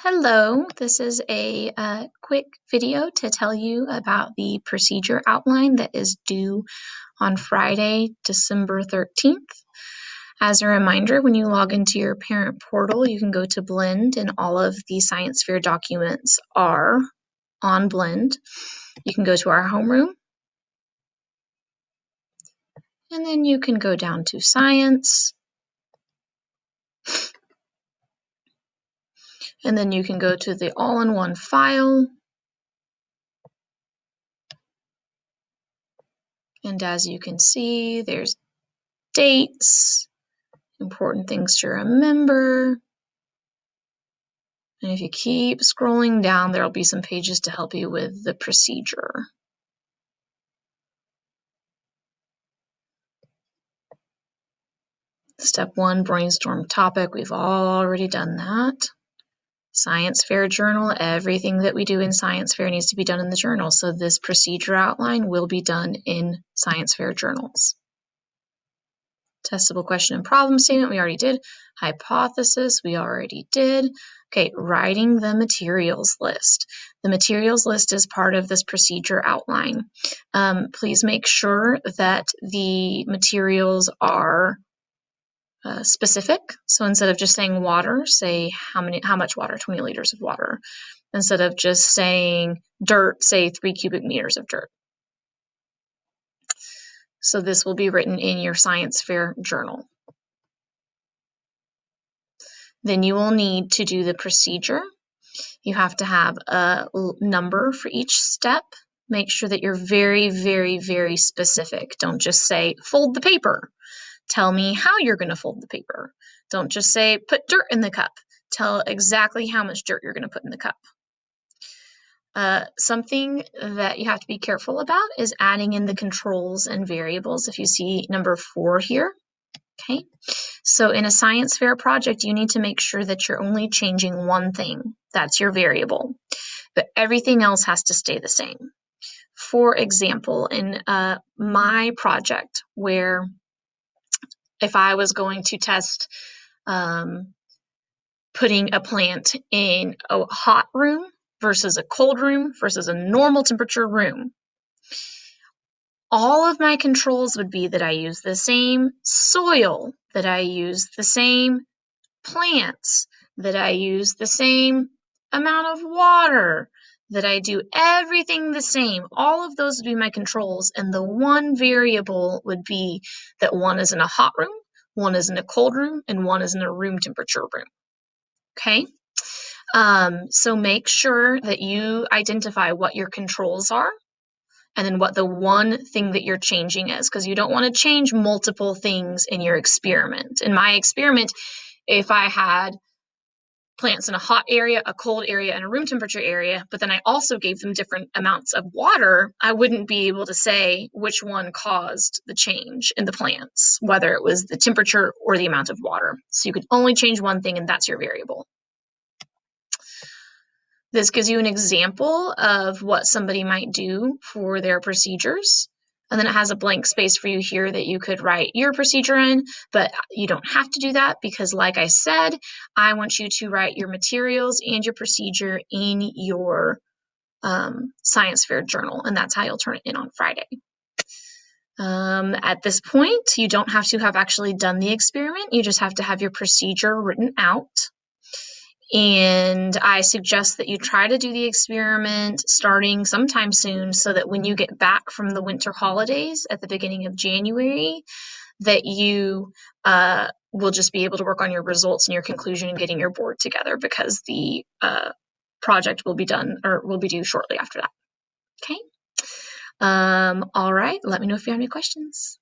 Hello, this is a quick video to tell you about the procedure outline that is due on Friday, December 13th. As a reminder, when you log into your parent portal, you can go to Blend and all of the science fair documents are on Blend. You can go to our homeroom and then you can go down to Science. And then you can go to the all-in-one file. And as you can see, there's dates, important things to remember. And if you keep scrolling down, there'll be some pages to help you with the procedure. Step 1, brainstorm topic. We've already done that. Science fair journal. Everything that we do in science fair needs to be done in the journal. So this procedure outline will be done in science fair journals. Testable question and problem statement, we already did. Hypothesis, we already did. Okay, writing the materials list. The materials list is part of this procedure outline. Please make sure that the materials are specific. So instead of just saying water, say how much water, 20 liters of water. Instead of just saying dirt, say 3 cubic meters of dirt. So this will be written in your science fair journal. Then you will need to do the procedure. You have to have a number for each step. Make sure that you're very, very, very specific. Don't just say, fold the paper. Tell me how you're going to fold the paper. Don't just say, put dirt in the cup. Tell exactly how much dirt you're going to put in the cup. Something that you have to be careful about is adding in the controls and variables. If you see number 4 here, okay? So in a science fair project, you need to make sure that you're only changing one thing. That's your variable. But everything else has to stay the same. For example, in my project, where if I was going to test putting a plant in a hot room versus a cold room versus a normal temperature room, all of my controls would be that I use the same soil, that I use the same plants, that I use the same amount of water, that I do everything the same. All of those would be my controls, and the one variable would be that one is in a hot room, one is in a cold room, and one is in a room temperature room. Okay? So make sure that you identify what your controls are and then what the one thing that you're changing is, because you don't want to change multiple things in your experiment. In my experiment, if I had plants in a hot area, a cold area, and a room temperature area, but then I also gave them different amounts of water, I wouldn't be able to say which one caused the change in the plants, whether it was the temperature or the amount of water. So you could only change one thing, and that's your variable. This gives you an example of what somebody might do for their procedures. And then it has a blank space for you here that you could write your procedure in, but you don't have to do that because, like I said, I want you to write your materials and your procedure in your science fair journal, and that's how you'll turn it in on Friday. At this point, you don't have to have actually done the experiment. You just have to have your procedure written out. And I suggest that you try to do the experiment starting sometime soon so that when you get back from the winter holidays at the beginning of January, that you will just be able to work on your results and your conclusion and getting your board together, because the project will be done or will be due shortly after that. Okay. All right. Let me know if you have any questions.